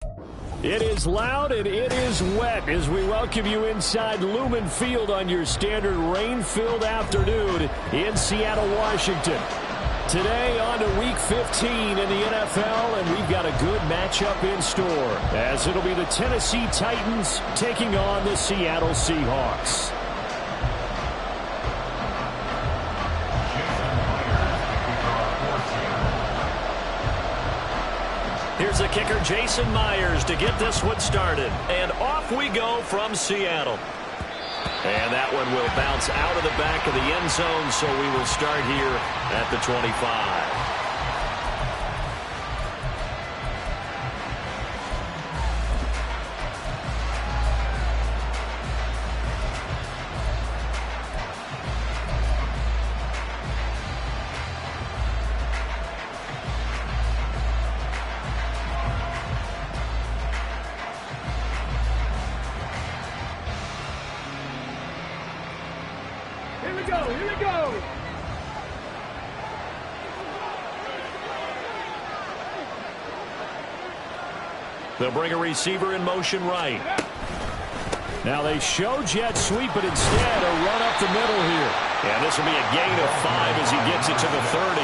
It is loud and it is wet as we welcome you inside Lumen Field on your standard rain-filled afternoon in Seattle, Washington. Today on to Week 15 in the NFL, and we've got a good matchup in store as it'll be the Tennessee Titans taking on the Seattle Seahawks. Here's the kicker, Jason Myers, to get this one started. And off we go from Seattle. And that one will bounce out of the back of the end zone, so we will start here at the 25. Here we go. They'll bring a receiver in motion right. Now they show jet sweep, but instead a run up the middle here. And this will be a gain of 5 as he gets it to the 30.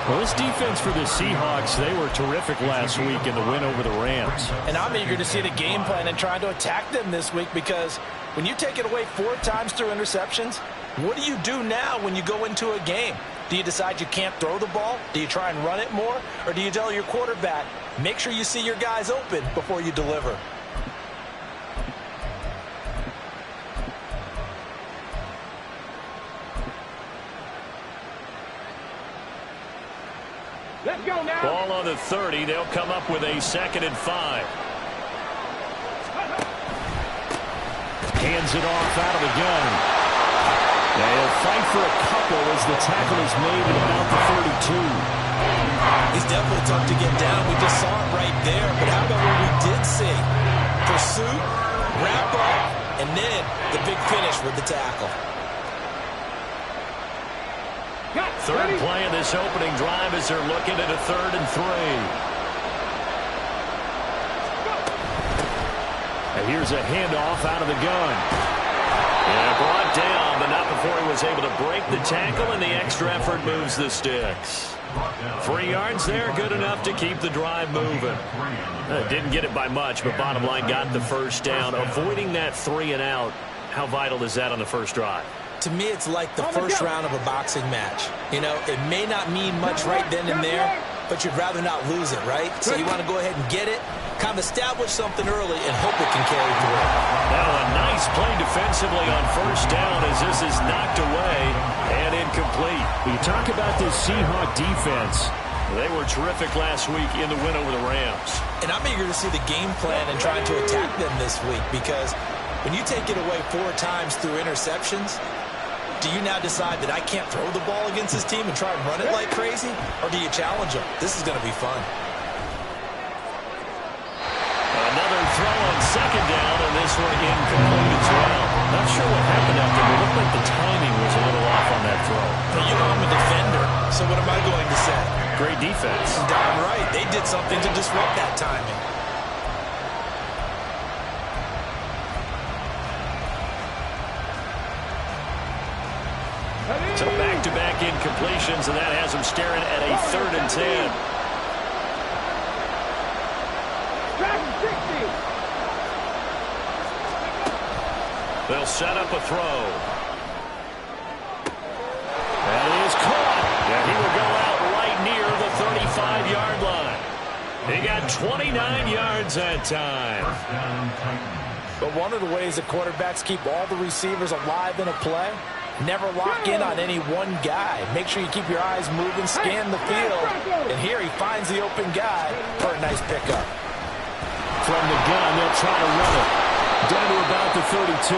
Well, this defense for the Seahawks, they were terrific last week in the win over the Rams. And I'm eager to see the game plan and trying to attack them this week, because when you take it away 4 times through interceptions, what do you do now when you go into a game? Do you decide you can't throw the ball? Do you try and run it more? Or do you tell your quarterback, make sure you see your guys open before you deliver? Let's go now. Ball on the 30. They'll come up with a 2nd and 5. Hands it off out of the gun. They'll fight for a couple as the tackle is made at about the 32. He's definitely tough to get down. We just saw it right there. But how about what we did see? Pursuit, wrap up, and then the big finish with the tackle. Third play of this opening drive as they're looking at a 3rd and 3. And here's a handoff out of the gun. Yeah, brought down, but not before he was able to break the tackle, and the extra effort moves the sticks. 3 yards there, good enough to keep the drive moving. Didn't get it by much, but bottom line, got the first down. Avoiding that 3 and out, how vital is that on the first drive? To me, it's like the first round of a boxing match. You know, it may not mean much right then and there, but you'd rather not lose it, right? So you want to go ahead and get it, kind of establish something early, and hope it can carry through. Now a nice play defensively on first down as this is knocked away and incomplete. You talk about this Seahawk defense. They were terrific last week in the win over the Rams. And I'm eager to see the game plan and trying to attack them this week, because when you take it away 4 times through interceptions, do you now decide that I can't throw the ball against this team and try and run it like crazy? Or do you challenge them? This is going to be fun. Another throw on 2nd down, and this one incomplete as well. Not sure what happened out there, but it looked like the timing was a little off on that throw. Now, you know I'm a defender, so what am I going to say? Great defense. Darn right. They did something to disrupt that timing. So back-to-back incompletions, and that has him staring at a 3rd and 10. They'll set up a throw. That is caught. And he will go out right near the 35-yard line. He got 29 yards that time. But one of the ways that quarterbacks keep all the receivers alive in a play, never lock in on any one guy. Make sure you keep your eyes moving, scan the field. And here he finds the open guy for a nice pickup. From the gun, they'll try to run it. Down to about the 32.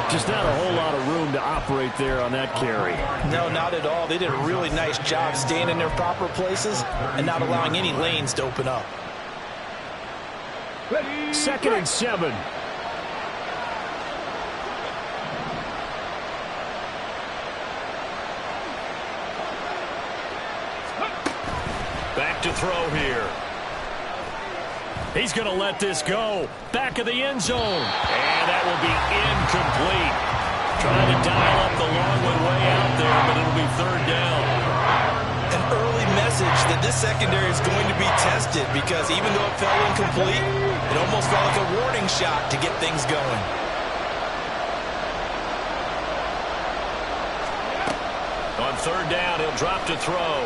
Just not a whole lot of room to operate there on that carry. No, not at all. They did a really nice job staying in their proper places and not allowing any lanes to open up. 2nd and 7. Back to throw here. He's going to let this go. Back of the end zone. And that will be incomplete. Trying to dial up the long one way out there, but it'll be third down. An early message that this secondary is going to be tested because even though it fell incomplete, it almost felt like a warning shot to get things going. On third down, he'll drop to throw.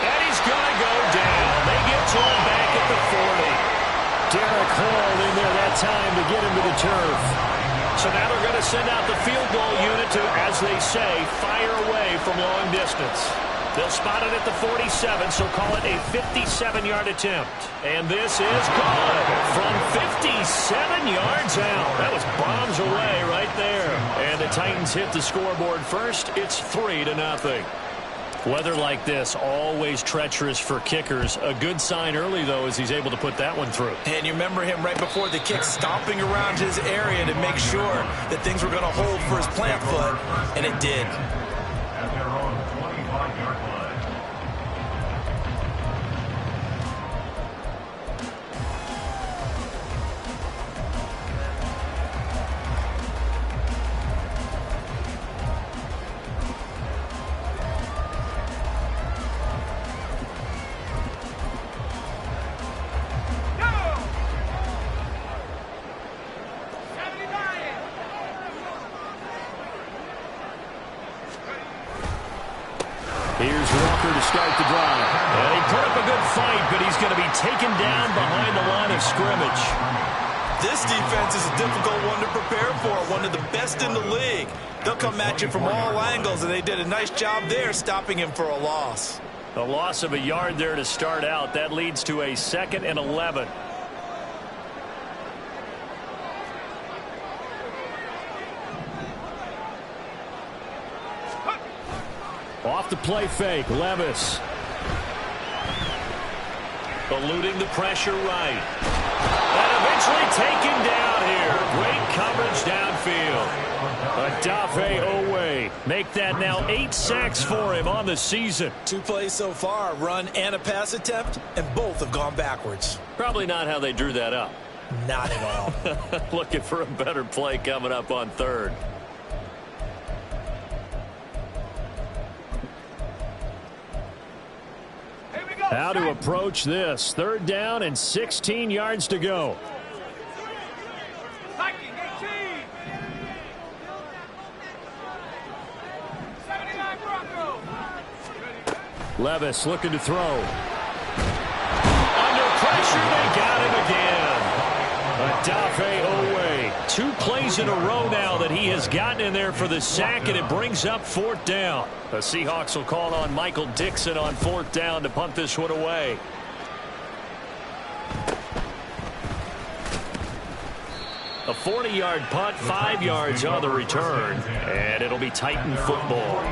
And he's going to go down. They get to him back at the 40. Derek Hall in there that time to get him to the turf. So now they're going to send out the field goal unit to, as they say, fire away from long distance. They'll spot it at the 47, so call it a 57-yard attempt. And this is good from 57 yards out. That was bombs away right there. And the Titans hit the scoreboard first. It's 3-0. Weather like this, always treacherous for kickers. A good sign early, though, as he's able to put that one through. And you remember him right before the kick stomping around his area to make sure that things were going to hold for his plant foot, and it did. At their own 25-yard line. Here's Walker to start the drive. And he put up a good fight, but he's going to be taken down behind the line of scrimmage. This defense is a difficult one to prepare for, one of the best in the league. They'll come at you from all angles, and they did a nice job there stopping him for a loss. A loss of a yard there to start out. That leads to a 2nd and 11. Off the play fake, Levis. Eluding the pressure right. And eventually taken down here. Great coverage downfield. Adafe Owe. Make that now 8 sacks for him on the season. 2 plays so far, a run and a pass attempt, and both have gone backwards. Probably not how they drew that up. Not at all. Looking for a better play coming up on third. How to approach this. 3rd down and 16 yards to go. Levis looking to throw. Under pressure, they got him again. Adafe Owe. 2 plays in a row now that he has gotten in there for the sack, and it brings up 4th down. The Seahawks will call on Michael Dixon on 4th down to punt this one away. A 40-yard punt, 5 yards on the return, and it'll be Titan football.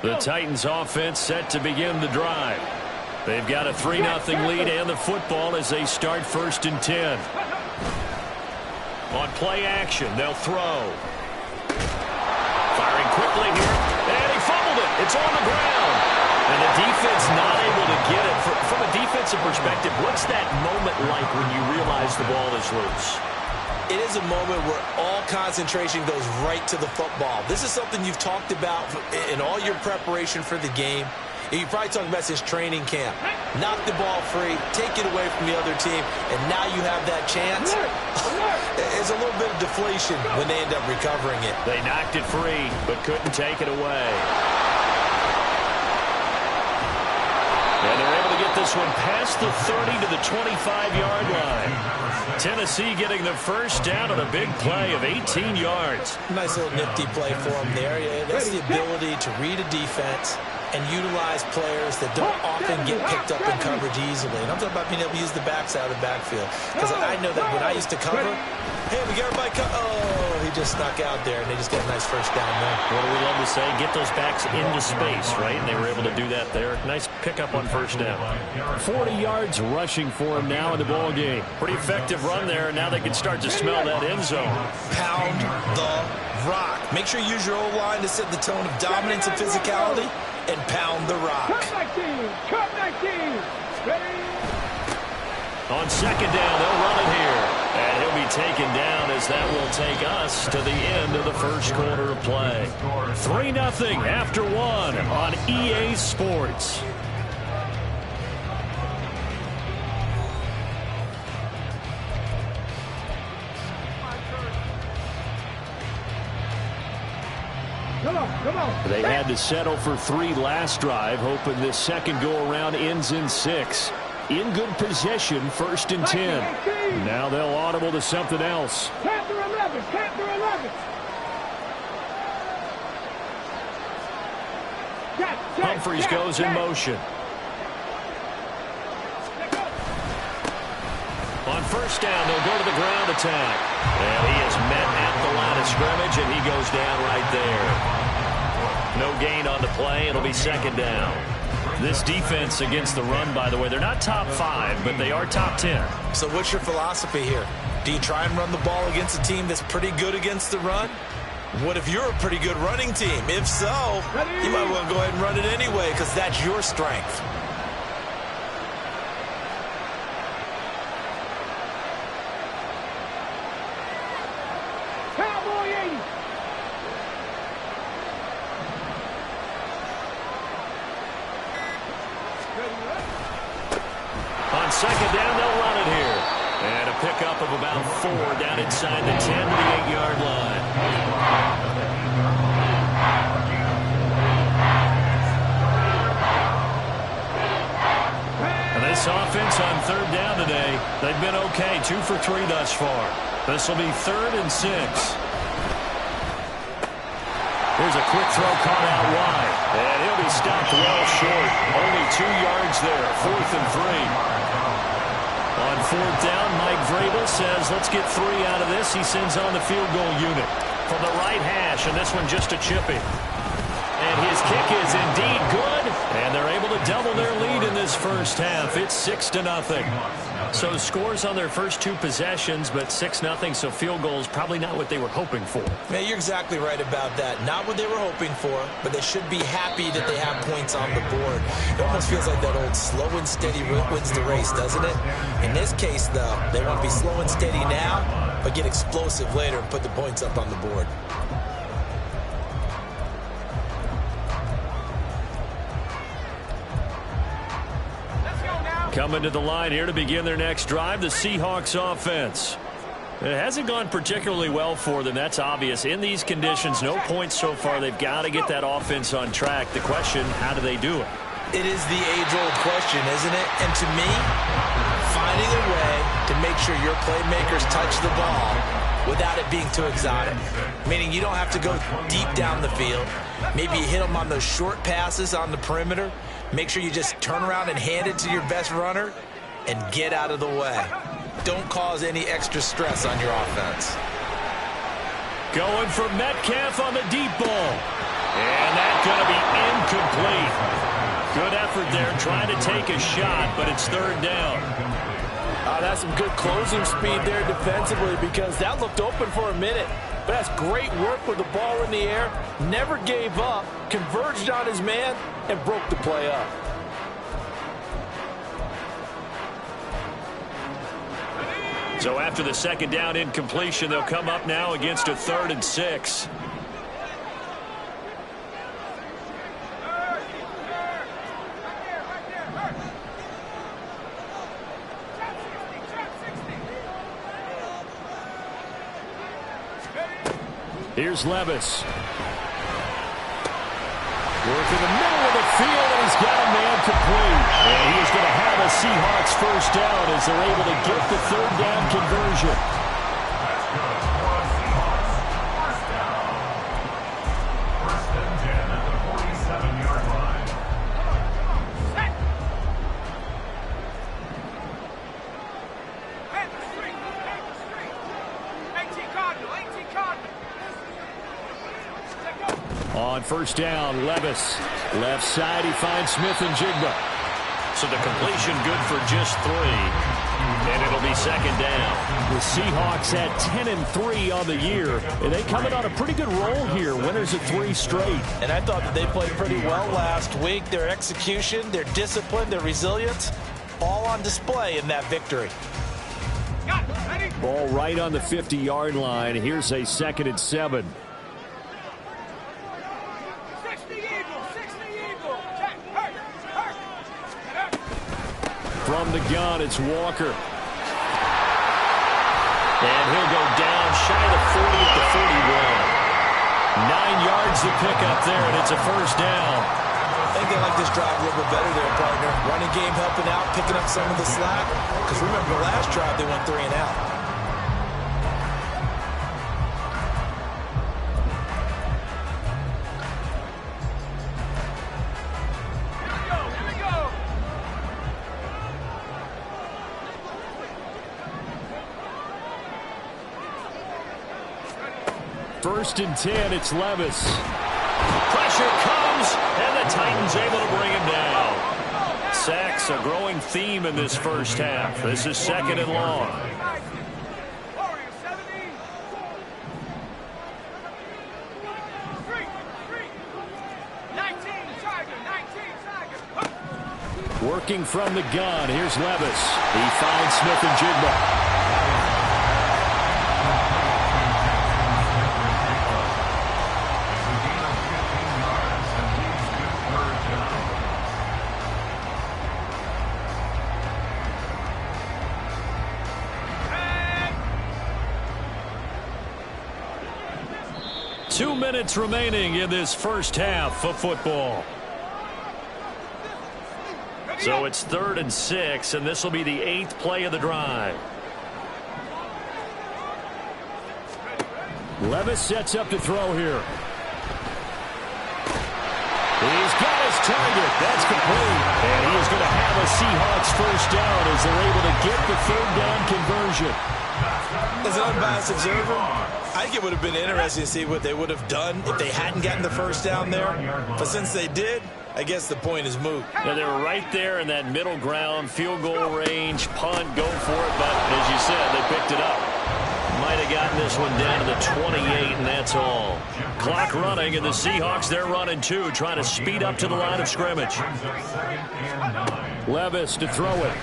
The Titans offense set to begin the drive. They've got a 3-0 lead and the football as they start 1st and 10. On play action, they'll throw. Firing quickly here, and he fumbled it. It's on the ground. And the defense not able to get it. From a defensive perspective, what's that moment like when you realize the ball is loose? It is a moment where all concentration goes right to the football. This is something you've talked about in all your preparation for the game. You probably talked about this training camp. Knock the ball free, take it away from the other team, and now you have that chance. There's a little bit of deflation when they end up recovering it. They knocked it free, but couldn't take it away. And they're able to get this one past the 30 to the 25-yard line. Tennessee getting the 1st down on a big play of 18 yards. Nice little nifty play for them there. Yeah, that's the ability to read a defense and utilize players that don't often get picked up in coverage easily. And I'm talking about being able to use the backside of the backfield. Because I know that when I used to cover, hey, we got everybody oh, he just snuck out there, and they just got a nice first down there. What do we love to say? Get those backs into space, right? And they were able to do that there. Nice pickup on first down. 40 yards rushing for him now in the ball game. Pretty effective run there, and now they can start to smell that end zone. Pound the rock. Make sure you use your O-line to set the tone of dominance and physicality, and pound the rock. Cut 19. Ready? On second down, they'll run it here. And he'll be taken down as that will take us to the end of the first quarter of play. 3-0 after one on EA Sports. Come on. They had to settle for 3 last drive, hoping this second go-around ends in 6. In good possession, 1st and 10. Now they'll audible to something else. Count to 11. Humphreys goes in motion. On first down, they'll go to the ground attack. And he is met at the line of scrimmage, and he goes down right there. No gain on the play. It'll be second down. This defense against the run, by the way, they're not top 5, but they are top 10. So what's your philosophy here? Do you try and run the ball against a team that's pretty good against the run? What if you're a pretty good running team? If so, you might well go ahead and run it anyway because that's your strength. Cowboy 80. On second down, they'll run it here. And a pickup of about 4 down inside the 10 to the 8-yard line. And this offense on third down today, they've been okay. 2 for 3 thus far. This will be 3rd and 6. Here's a quick throw caught out wide. And he'll be stopped well short. Only 2 yards there. 4th and 3. On 4th down, Mike Vrabel says, let's get 3 out of this. He sends on the field goal unit from the right hash, and this one just a chippy. And his kick is indeed good, and they're able to double their lead in this first half. It's 6-0. So scores on their first 2 possessions, but 6-0, so field goals probably not what they were hoping for. Man, you're exactly right about that. Not what they were hoping for, but they should be happy that they have points on the board. It almost feels like that old slow and steady wins the race, doesn't it? In this case, though, they want to be slow and steady now, but get explosive later and put the points up on the board. Coming to the line here to begin their next drive, the Seahawks offense. It hasn't gone particularly well for them. That's obvious. In these conditions, no points so far. They've got to get that offense on track. The question, how do they do it? It is the age-old question, isn't it? And to me, finding a way to make sure your playmakers touch the ball without it being too exotic. Meaning you don't have to go deep down the field. Maybe you hit them on those short passes on the perimeter. Make sure you just turn around and hand it to your best runner and get out of the way. Don't cause any extra stress on your offense. Going for Metcalf on the deep ball. And that's going to be incomplete. Good effort there trying to take a shot, but it's 3rd down. That's some good closing speed there defensively because that looked open for a minute. But that's great work with the ball in the air. Never gave up, converged on his man, and broke the play up. So after the second down incompletion, they'll come up now against a 3rd and 6. Here's Levis. Working the middle of the field, and he's got a man complete. And he is going to have a Seahawks first down as they're able to get the 3rd down conversion. First and 10 at the 47-yard line. Hey, the street. 18 Cardinal. On first down, Levis. Left side, he finds Smith and Jigba. So the completion good for just 3. And it'll be second down. The Seahawks had 10-3 on the year, and they come in on a pretty good roll here. Winners of 3 straight. And I thought that they played pretty well last week. Their execution, their discipline, their resilience, all on display in that victory. Ball right on the 50-yard line. Here's a 2nd and 7. From the gun, it's Walker. And he'll go down shy of the 40 at the 41. 9 yards to pick up there, and it's a first down. I think they like this drive a little bit better there, partner. Running game helping out, picking up some of the slack. Because remember, the last drive they went 3 and out. First and 10, it's Levis. Pressure comes, and the Titans able to bring him down. Sacks, a growing theme in this first half. This is 2nd and long. Working from the gun, here's Levis. He finds Smith and Jigba. Two minutes remaining in this first half of football. So it's 3rd and 6, and this will be the 8th play of the drive. Levis sets up to throw here. He's got his target. That's complete. And he is going to have a Seahawks first down as they're able to get the 3rd down conversion. As an unbiased observer, I think it would have been interesting to see what they would have done if they hadn't gotten the first down there. But since they did, I guess the point is moot. Now, they were right there in that middle ground, field goal range, punt, go for it. But as you said, they picked it up. Might have gotten this one down to the 28, and that's all. Clock running, and the Seahawks, they're running too, trying to speed up to the line of scrimmage. Levis to throw it.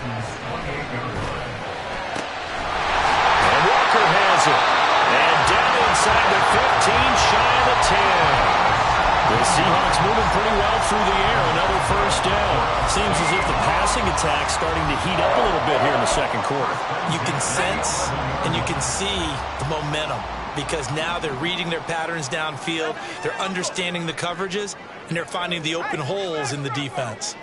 And Walker has it. And down inside the 15, shy of the 10. The Seahawks moving pretty well through the air. Another first down. Seems as if the passing attack's starting to heat up a little bit here in the second quarter. You can sense and you can see the momentum because now they're reading their patterns downfield, they're understanding the coverages, and they're finding the open holes in the defense.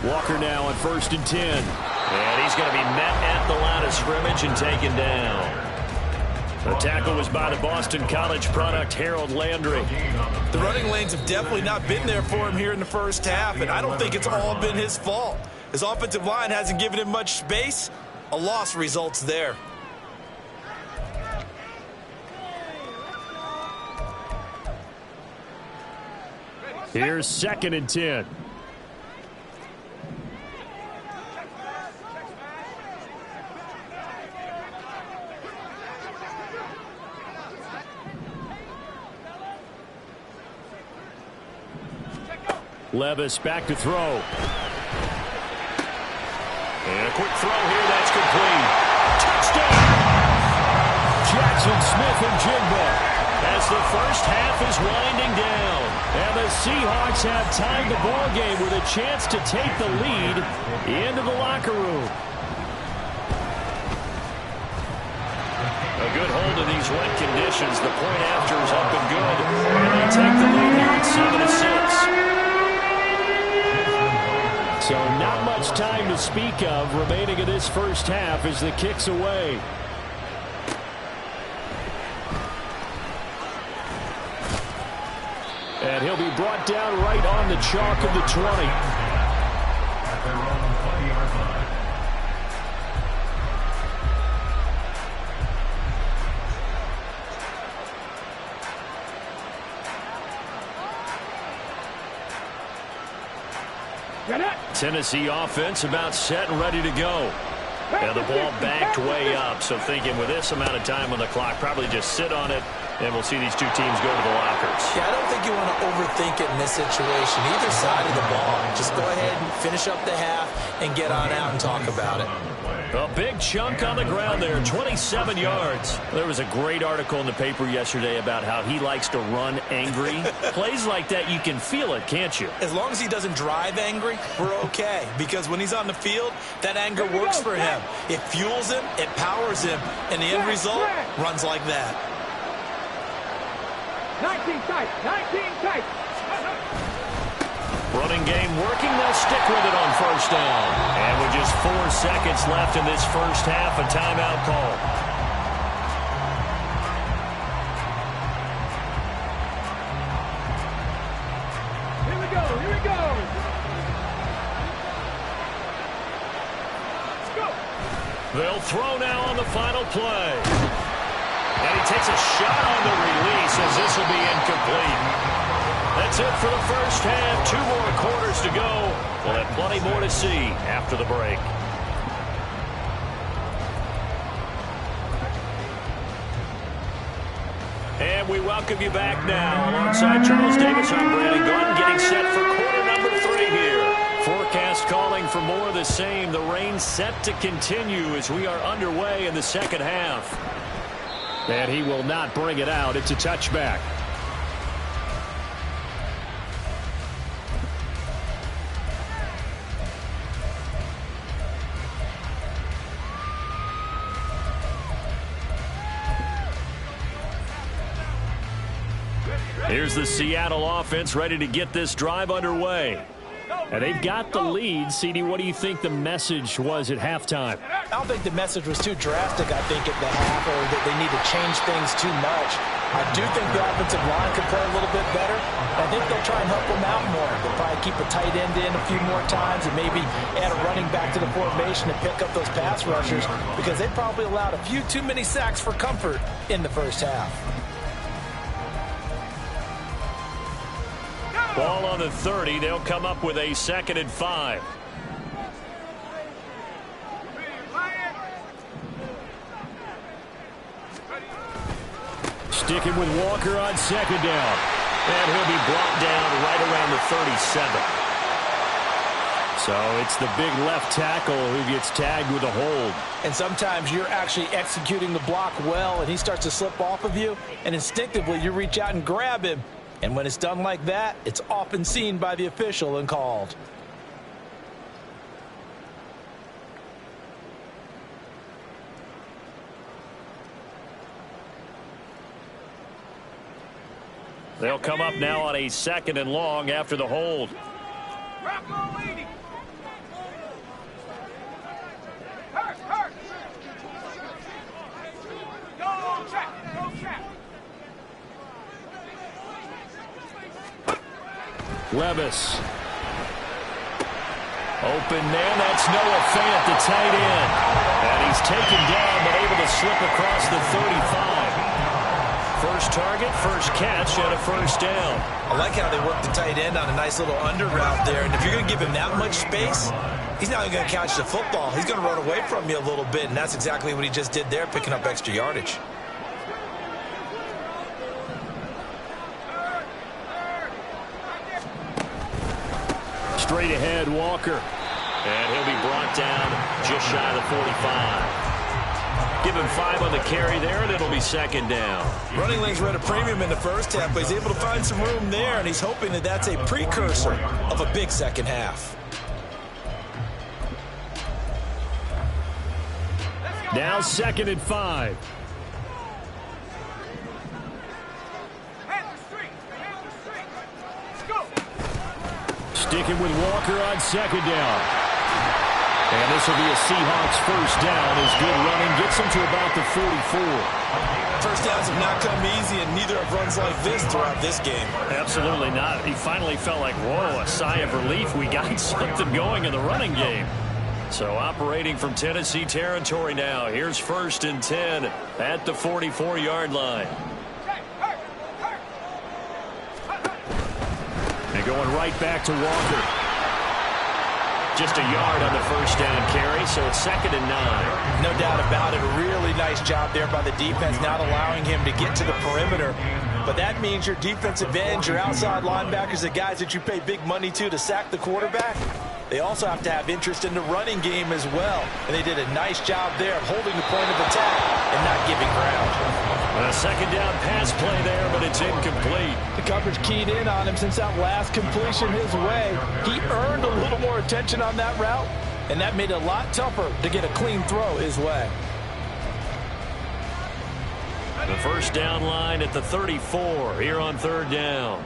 Walker now on 1st and 10. And he's going to be met at the line of scrimmage and taken down. The tackle was by the Boston College product, Harold Landry. The running lanes have definitely not been there for him here in the first half, and I don't think it's all been his fault. His offensive line hasn't given him much space. A loss results there. Here's 2nd and 10. Levis back to throw. And a quick throw here, that's complete. Touchdown! Jackson Smith and Jigba as the first half is winding down. And the Seahawks have tied the ball game with a chance to take the lead into the locker room. A good hold of these wet conditions. The point after is up and good. And they take the lead here at 7-6. So not much time to speak of remaining in this first half as the kick's away. And he'll be brought down right on the chalk of the 20. At their own 20-yard line. Tennessee offense about set and ready to go. And the ball backed way up, so thinking with this amount of time on the clock, probably just sit on it, and we'll see these two teams go to the lockers. Yeah, I don't think you want to overthink it in this situation. Either side of the ball. Just go ahead and finish up the half and get on out and talk about it. A big chunk on the ground there, 27 yards. There was a great article in the paper yesterday about how he likes to run angry. Plays like that, you can feel it, can't you? As long as he doesn't drive angry, we're okay. Because when he's on the field, that anger works for him. It fuels him, it powers him, and the end result runs like that. 19 tight, 19 tight. Running game working, they'll stick with it on first down. And with just 4 seconds left in this first half, a timeout call. Here we go, here we go. Let's go. They'll throw now on the final play. And he takes a shot on the release as this will be incomplete. That's it for the first half. 2 more quarters to go. We'll have plenty more to see after the break. And we welcome you back now. Alongside Charles Davis, I'm Brandon Gordon, getting set for quarter number 3 here. Forecast calling for more of the same. The rain set to continue as we are underway in the second half. And he will not bring it out. It's a touchback. Here's the Seattle offense ready to get this drive underway. And they've got the lead. CD, what do you think the message was at halftime? I don't think the message was too drastic, I think, at the half, or that they need to change things too much. I do think the offensive line could play a little bit better. I think they'll try and help them out more. They'll probably keep a tight end in a few more times and maybe add a running back to the formation and pick up those pass rushers, because they probably allowed a few too many sacks for comfort in the first half. Ball on the 30. They'll come up with a 2nd and 5. Sticking with Walker on 2nd down. And he'll be brought down right around the 37. So it's the big left tackle who gets tagged with a hold. And sometimes you're actually executing the block well, and he starts to slip off of you, and instinctively you reach out and grab him. And when it's done like that, it's often seen by the official and called. They'll come up now on a 2nd and long after the hold. Levis. Open man, that's Noah Fant, the tight end. And he's taken down, but able to slip across the 35. First target, first catch, and a first down. I like how they work the tight end on a nice little under route there. And if you're going to give him that much space, he's not even going to catch the football. He's going to run away from you a little bit, and that's exactly what he just did there, picking up extra yardage. Straight ahead, Walker. And he'll be brought down just shy of the 45. Give him 5 on the carry there, and it'll be 2nd down. Running lanes were at a premium in the first half, but he's able to find some room there, and he's hoping that that's a precursor of a big second half. Now 2nd and 5. Sticking with Walker on 2nd down. And this will be a Seahawks first down as good running gets them to about the 44. First downs have not come easy, and neither have runs like this throughout this game. Absolutely not. He finally felt like, whoa, a sigh of relief. We got something going in the running game. So operating from Tennessee territory now. Here's 1st and 10 at the 44-yard line. And going right back to Walker. Just a yard on the first down carry, so it's 2nd and 9. No doubt about it. A really nice job there by the defense, not allowing him to get to the perimeter. But that means your defensive ends, your outside linebackers, the guys that you pay big money to sack the quarterback, they also have to have interest in the running game as well. And they did a nice job there of holding the point of attack and not giving ground. A 2nd down pass play there, but it's incomplete. The coverage keyed in on him since that last completion his way. He earned a little more attention on that route, and that made it a lot tougher to get a clean throw his way. The first down line at the 34 here on 3rd down.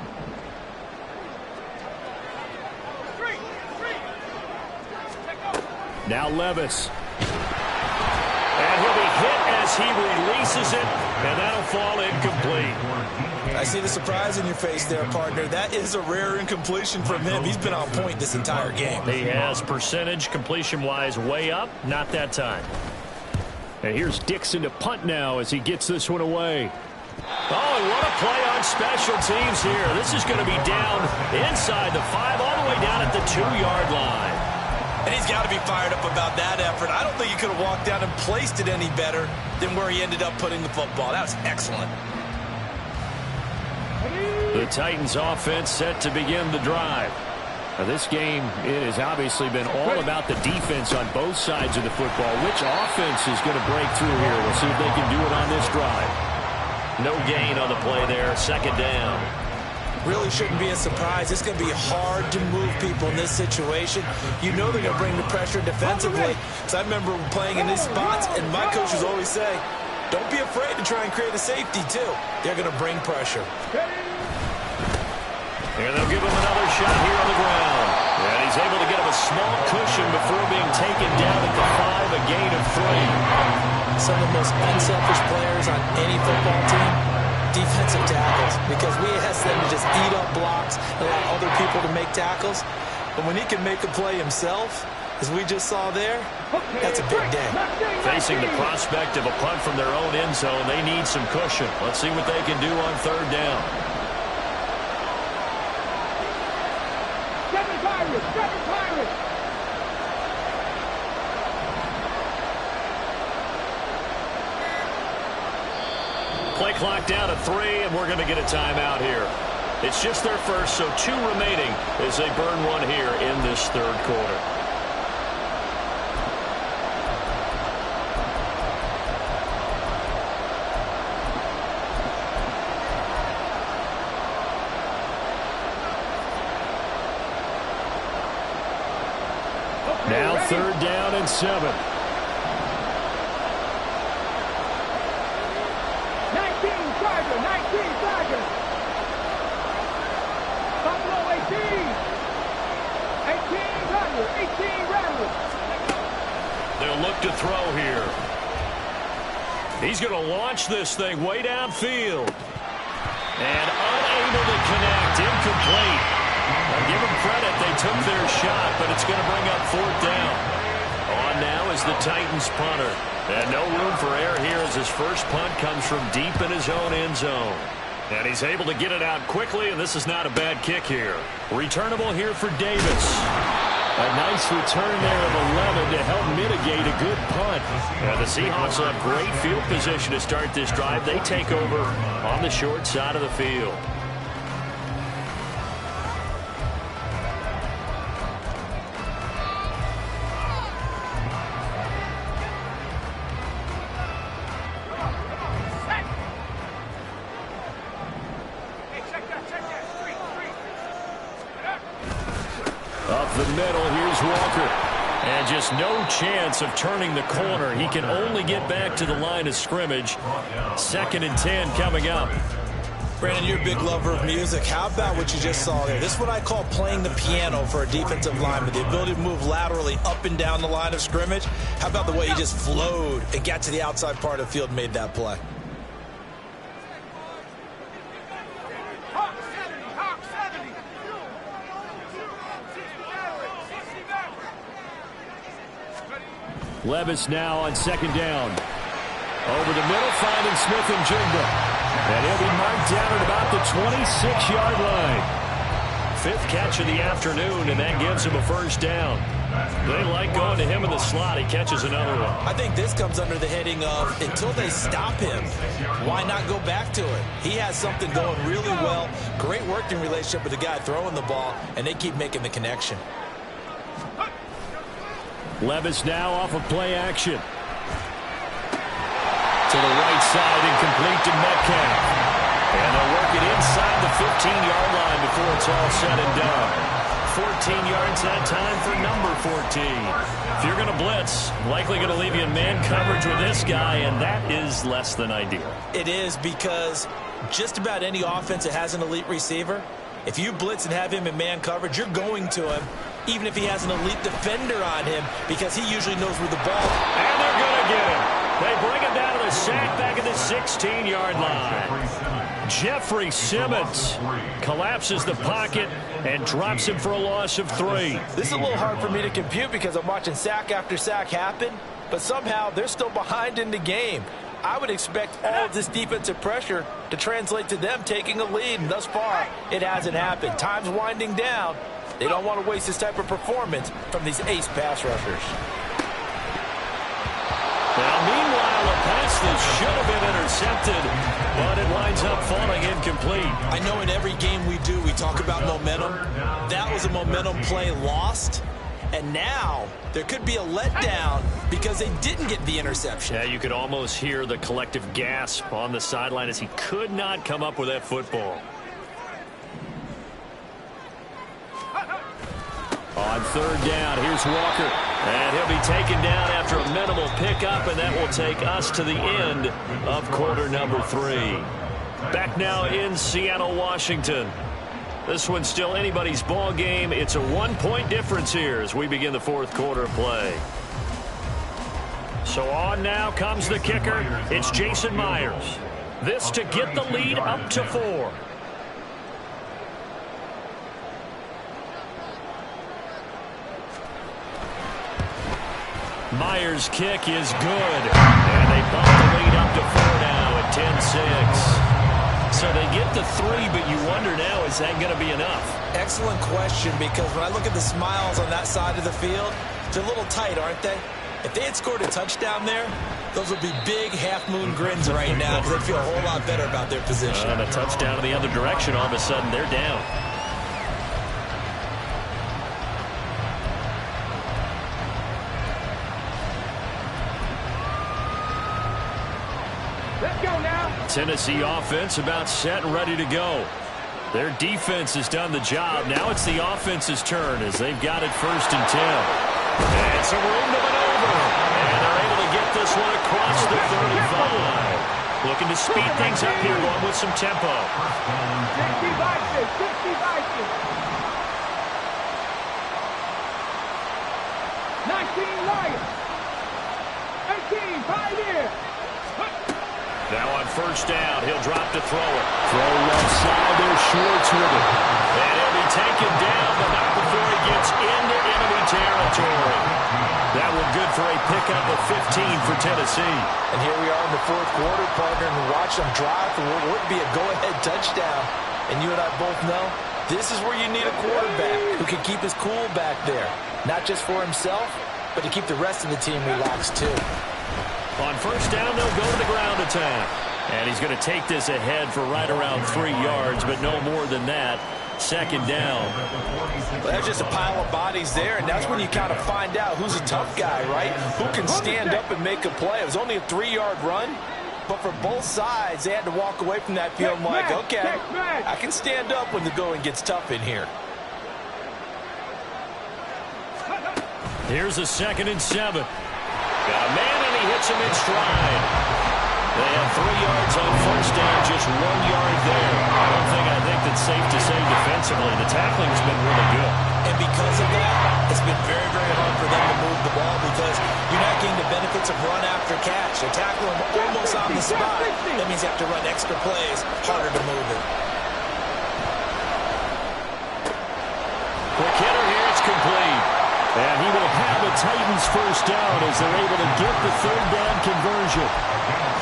Now Levis. And he'll be hit as he releases it, and that'll fall incomplete. I see the surprise in your face there, partner. That is a rare incompletion from him. He's been on point this entire game. He has percentage completion-wise way up, not that time. And here's Dixon to punt now as he gets this one away. Oh, and what a play on special teams here. This is going to be down inside the 5, all the way down at the 2-yard line. And he's got to be fired up about that effort. I don't think he could have walked down and placed it any better than where he ended up putting the football. That was excellent. The Titans offense set to begin the drive. Now this game, it has obviously been all about the defense on both sides of the football. Which offense is going to break through here? We'll see if they can do it on this drive. No gain on the play there, 2nd down. Really shouldn't be a surprise. It's going to be hard to move people in this situation. You know they're going to bring the pressure defensively. So I remember playing in these spots, and my coaches always say, don't be afraid to try and create a safety, too. They're going to bring pressure. And they'll give him another shot here on the ground. And he's able to get him a small cushion before being taken down at the 5, a gain of 3. Some of the most unselfish players on any football team, defensive tackles, because we ask them to just eat up blocks and allow other people to make tackles. But when he can make a play himself, as we just saw there, that's a big day. Facing the prospect of a punt from their own end zone, they need some cushion. Let's see what they can do on 3rd down. 7 Pirates, 7 Pirates. Play clock down to 3, and we're going to get a timeout here. It's just their first, so 2 remaining as they burn one here in this 3rd quarter. Now 3rd down and 7. 19 Charger, 19 Charger. Buffalo 18. 18 Rattler, 18 Rattler. They'll look to throw here. He's going to launch this thing way downfield. And unable to connect, incomplete. I'll give them credit, they took their shot, but it's going to bring up 4th down. On now is the Titans punter. And no room for error here as his first punt comes from deep in his own end zone. And he's able to get it out quickly, and this is not a bad kick here. Returnable here for Davis. A nice return there of 11 to help mitigate a good punt. And the Seahawks will have great field position to start this drive. They take over on the short side of the field. Up the middle, here's Walker. And just no chance of turning the corner. He can only get back to the line of scrimmage. 2nd and 10 coming up. Brandon, you're a big lover of music. How about what you just saw there? This is what I call playing the piano for a defensive lineman. The ability to move laterally up and down the line of scrimmage. How about the way he just flowed and got to the outside part of the field and made that play? Levis now on 2nd down. Over the middle, finding Smith and Jigba. And he'll be marked down at about the 26-yard line. fifth catch of the afternoon, and that gives him a first down. They like going to him in the slot. He catches another one. I think this comes under the heading of until they stop him, why not go back to it? He has something going really well. Great working relationship with the guy throwing the ball, and they keep making the connection. Levis now off of play action. To the right side, incomplete to Metcalf. And they'll work it inside the 15-yard line before it's all said and done. 14 yards that time for number 14. If you're going to blitz, likely going to leave you in man coverage with this guy, and that is less than ideal. It is, because just about any offense that has an elite receiver, if you blitz and have him in man coverage, you're going to him, even if he has an elite defender on him, because he usually knows where the ball. And they're going to get him. They bring him down to the sack back at the 16-yard line. Jeffrey Simmons collapses the pocket and drops him for a loss of 3. This is a little hard for me to compute because I'm watching sack after sack happen, but somehow they're still behind in the game. I would expect all of this defensive pressure to translate to them taking a lead, and thus far, it hasn't happened. Time's winding down. They don't want to waste this type of performance from these ace pass rushers. Now, meanwhile, a pass that should have been intercepted, but it winds up falling incomplete. I know in every game we do, we talk about momentum. That was a momentum play lost, and now there could be a letdown because they didn't get the interception. Yeah, you could almost hear the collective gasp on the sideline as he could not come up with that football. On third down, here's Walker. And he'll be taken down after a minimal pickup, and that will take us to the end of quarter number 3. Back now in Seattle, Washington. This one's still anybody's ball game. It's a 1-point difference here as we begin the fourth quarter of play. So on now comes the kicker. It's Jason Myers. This to get the lead up to 4. Myers' kick is good. And they bump the lead up to 4 now at 10-6. So they get the 3, but you wonder now, is that going to be enough? Excellent question, because when I look at the smiles on that side of the field, they're a little tight, aren't they? If they had scored a touchdown there, those would be big half-moon grins right now because they'd feel a whole lot better about their position. And a touchdown in the other direction, all of a sudden they're down. Let's go now. Tennessee offense about set and ready to go. Their defense has done the job. Now it's the offense's turn as they've got it 1st and 10. And some room to maneuver. And they're able to get this one across the 35. Looking to speed things up here, going with some tempo. 60 Vikings, 60 Vikings. 19 Lions. 18 Pioneers. Now on 1st down, he'll drop to throw it. Throw left side, there's Schwartz with it. And he'll be taken down, but not before he gets into enemy territory. That one good for a pickup of 15 for Tennessee. And here we are in the fourth quarter, partner, and watch them drive for what would be a go-ahead touchdown. And you and I both know this is where you need a quarterback who can keep his cool back there. Not just for himself, but to keep the rest of the team relaxed too. On 1st down, they'll go to the ground attack. And he's going to take this ahead for right around 3 yards, but no more than that. 2nd down. Well, that's just a pile of bodies there, and that's when you kind of find out who's a tough guy, right? Who can stand up and make a play. It was only a 3-yard run, but for both sides, they had to walk away from that field like, okay, I can stand up when the going gets tough in here. Here's a 2nd and 7. Got a man, and he hits him in stride. They have 3 yards on 1st down, just 1 yard there. I think that's safe to say defensively. The tackling's been really good. And because of that, it's been very, very hard for them to move the ball because you're not getting the benefits of run after catch. They tackle him almost on the spot. That means you have to run extra plays, harder to move it. Quick hitter here, it's complete. And he will have the Titans 1st down as they're able to get the 3rd down conversion.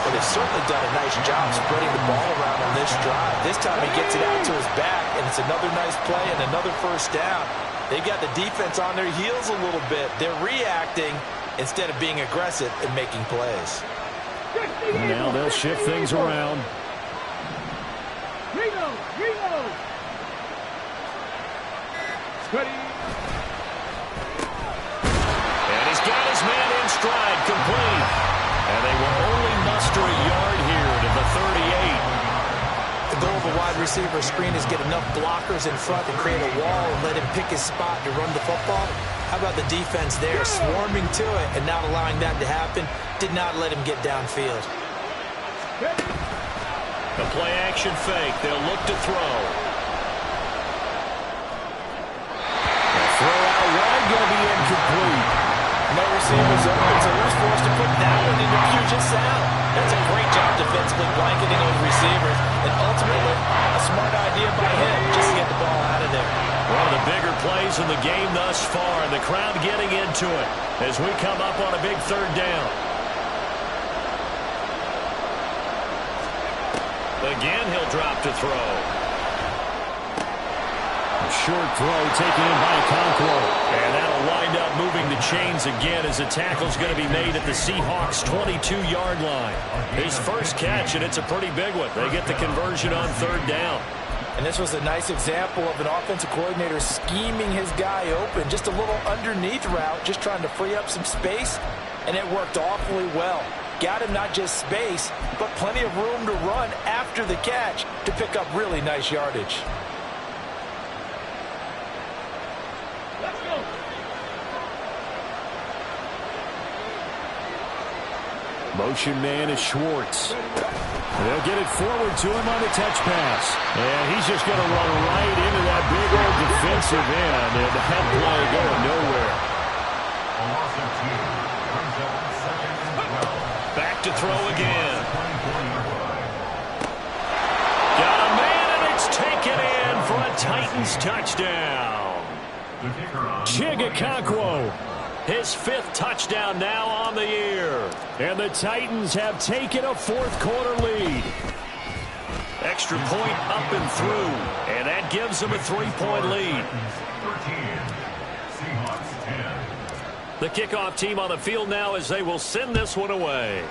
Well, they've certainly done a nice job spreading the ball around on this drive. This time he gets it out to his back, and it's another nice play and another first down. They've got the defense on their heels a little bit. They're reacting instead of being aggressive and making plays. Now they'll shift things around. Reload. Ready. And he's got his man in stride, complete. And they will only muster a yard here to the 38. The goal of a wide receiver screen is get enough blockers in front to create a wall and let him pick his spot to run the football. How about the defense there, swarming to it and not allowing that to happen? Did not let him get downfield. The play-action fake. They'll look to throw. The throw out wide going to be incomplete. No receivers open, so who's forced to put that one into Puget Sound? That's a great job defensively blanketing those receivers. And ultimately, a smart idea by him just to get the ball out of there. One of the bigger plays in the game thus far. The crowd getting into it as we come up on a big third down. Again, he'll drop to throw. Short throw taken in by Okonkwo. And that'll wind up moving the chains again as the tackle's going to be made at the Seahawks' 22-yard line. His first catch, and it's a pretty big one. They get the conversion on third down. And this was a nice example of an offensive coordinator scheming his guy open. Just a little underneath route, just trying to free up some space, and it worked awfully well. Got him not just space, but plenty of room to run after the catch to pick up really nice yardage. Let's go. Motion man is Schwartz. They'll get it forward to him on the touch pass. And he's just going to run right into that big old defensive end. And the head play going nowhere. Back to throw again. Got a man, and it's taken in for a Titans touchdown. Chig Okonkwo. His fifth touchdown now on the year. And the Titans have taken a fourth-quarter lead. Extra point up and through. And that gives them a 3-point lead. The kickoff team on the field now as they will send this one away.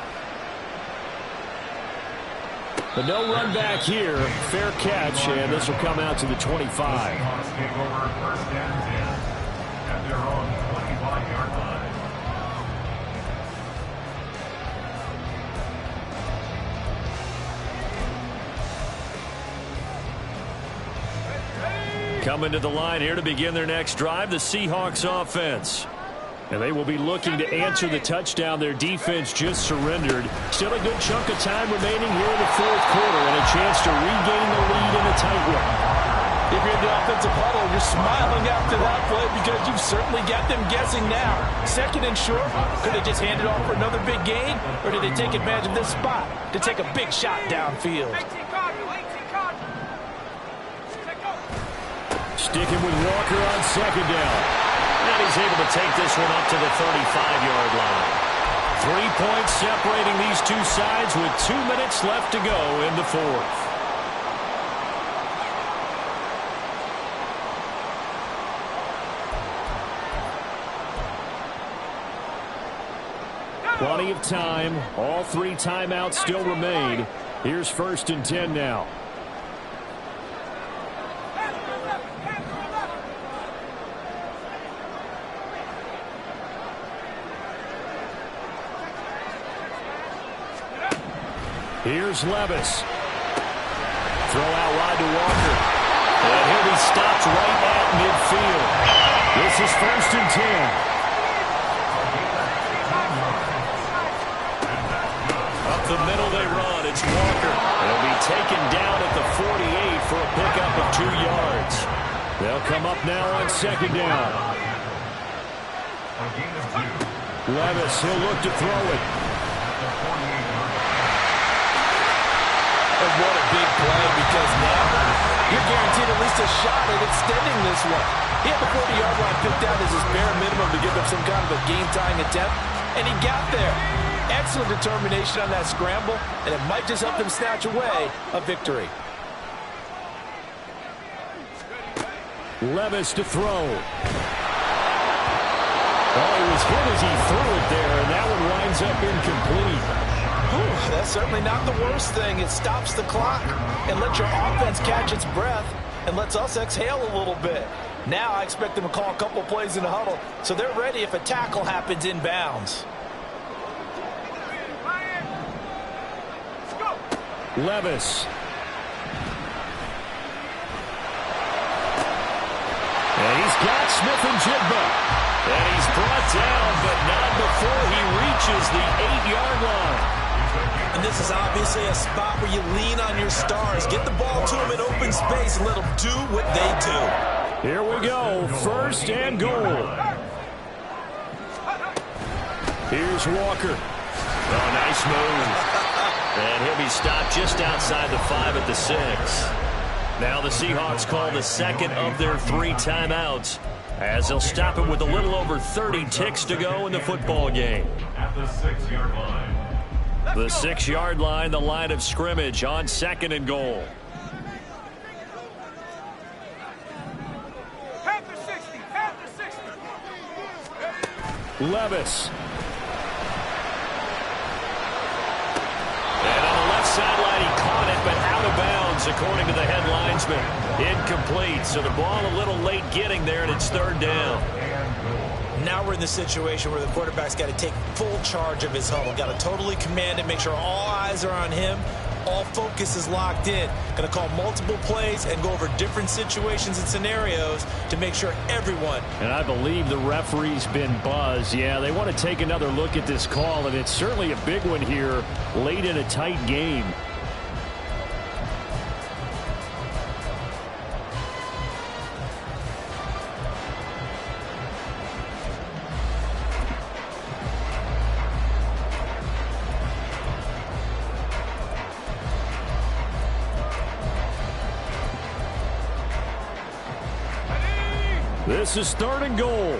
The no run back here. Fair catch, and this will come out to the 25. Coming to the line here to begin their next drive, the Seahawks offense. And they will be looking to answer the touchdown their defense just surrendered. Still a good chunk of time remaining here in the fourth quarter and a chance to regain the lead in a tight one. If you're in the offensive huddle, you're smiling after that play because you've certainly got them guessing now. Second and short, could they just hand it off for another big gain? Or did they take advantage of this spot to take a big shot downfield? Sticking with Walker on second down. And he's able to take this one up to the 35-yard line. 3 points separating these two sides with 2 minutes left to go in the fourth. Plenty of time. All 3 timeouts still remain. Here's 1st and 10 now. Here's Levis. Throw out wide to Walker. And he'll be stopped right at midfield. This is 1st and 10. Up the middle they run. It's Walker. He'll be taken down at the 48 for a pickup of 2 yards. They'll come up now on second down. Levis, he'll look to throw it. And what a big play, because now you're guaranteed at least a shot at extending this one. He had the 40-yard line picked out as his bare minimum to give them some kind of a game-tying attempt, and he got there. excellent determination on that scramble, and it might just help them snatch away a victory. Levis to throw. Oh, he was hit as he threw it there, and that one winds up incomplete. Whew, that's certainly not the worst thing. It stops the clock and lets your offense catch its breath and lets us exhale a little bit. Now I expect them to call a couple plays in the huddle, so they're ready if a tackle happens inbounds. Levis. And he's got Smith and Jigba. And he's brought down, but not before he reaches the 8-yard line. And this is obviously a spot where you lean on your stars. Get the ball to them in open space and let them do what they do. Here we go. First and goal. Here's Walker. Oh, nice move. And he'll be stopped just outside the 5 at the 6. Now the Seahawks call the second of their 3 timeouts, as they'll stop it with a little over 30 ticks to go in the football game. At the 6-yard line. The 6-yard line, the line of scrimmage on second and goal. Panther 60, Panther 60. Levis. And on the left sideline, he caught it, but out of bounds, according to the head linesman. Incomplete, so the ball a little late getting there, and it's third down. Now we're in the situation where the quarterback's got to take full charge of his huddle. Got to totally command it, make sure all eyes are on him. All focus is locked in. Going to call multiple plays and go over different situations and scenarios to make sure everyone. And I believe the referee's been buzzed. Yeah, they want to take another look at this call, and it's certainly a big one here late in a tight game. This is third and goal.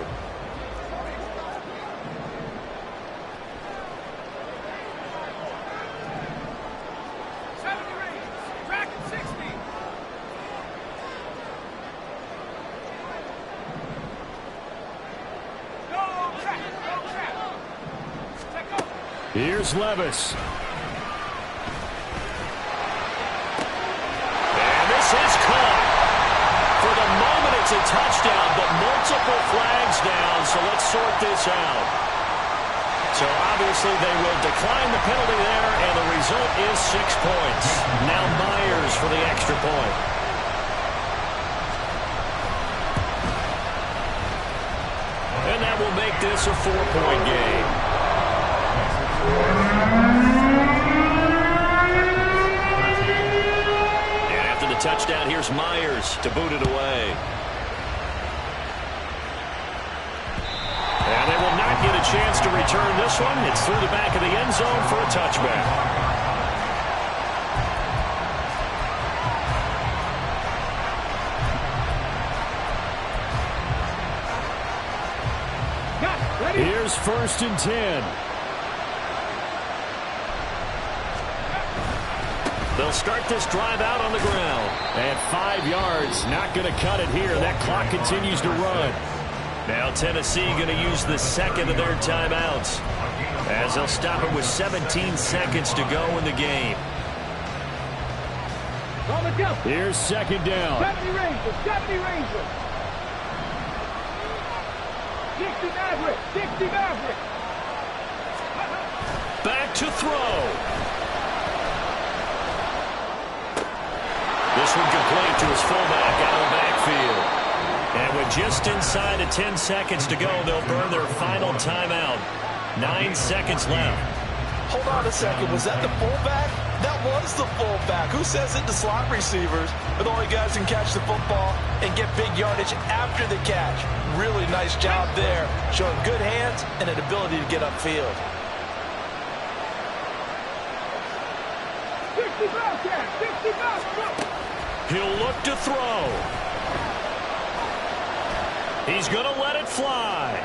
Here's Levis. And this is caught. For the moment, it's a touchdown, but multiple flags down, so let's sort this out. So obviously they will decline the penalty there, and the result is 6 points. Now Myers for the extra point. And that will make this a 4-point game. And after the touchdown, here's Myers to boot it away. And they will not get a chance to return this one. It's through the back of the end zone for a touchback. Here's first and 10. They'll start this drive out on the ground. At 5 yards, not going to cut it here. That clock continues to run. Now Tennessee going to use the second of their timeouts, as they'll stop it with 17 seconds to go in the game. Here's second down. 70 Rangers, 70 Rangers. 60 Maverick, 60 Maverick. Back to throw. This one complete to his fullback out of the backfield. And with just inside of 10 seconds to go, they'll burn their final timeout. 9 seconds left. Hold on a second. Was that the fullback? That was the fullback. Who says it to slot receivers? But the only guys can catch the football and get big yardage after the catch. Really nice job there, showing good hands and an ability to get upfield. 60 Bobcat, 60 Bobcat. He'll look to throw. He's going to let it fly.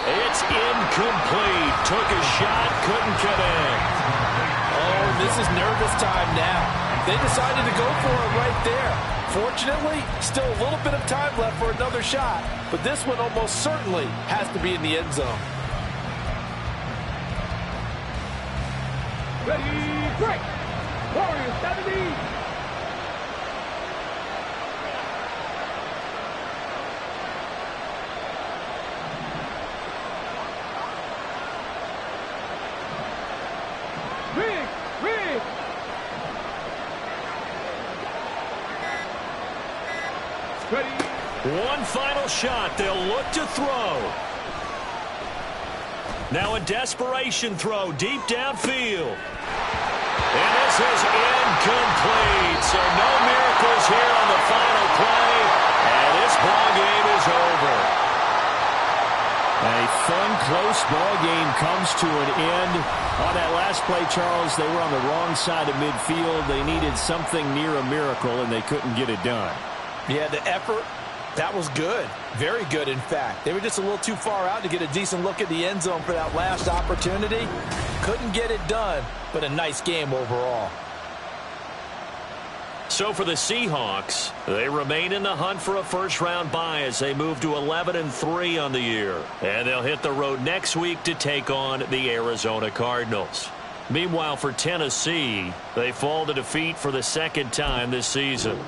It's incomplete. Took a shot, couldn't connect. Oh, this is nervous time now. They decided to go for it right there. Fortunately, still a little bit of time left for another shot, but this one almost certainly has to be in the end zone. Ready, break. Warriors 70. Rig. Ready. One final shot. They'll look to throw. Now a desperation throw deep downfield. And this is incomplete. So no miracles here on the final play. And this ball game is over. A fun, close ball game comes to an end. On that last play, Charles, they were on the wrong side of midfield. They needed something near a miracle, and they couldn't get it done. Yeah, the effort, that was good. Very good, in fact. They were just a little too far out to get a decent look at the end zone for that last opportunity. Couldn't get it done, but a nice game overall. So for the Seahawks, they remain in the hunt for a first-round bye as they move to 11-3 on the year. And they'll hit the road next week to take on the Arizona Cardinals. Meanwhile, for Tennessee, they fall to defeat for the second time this season.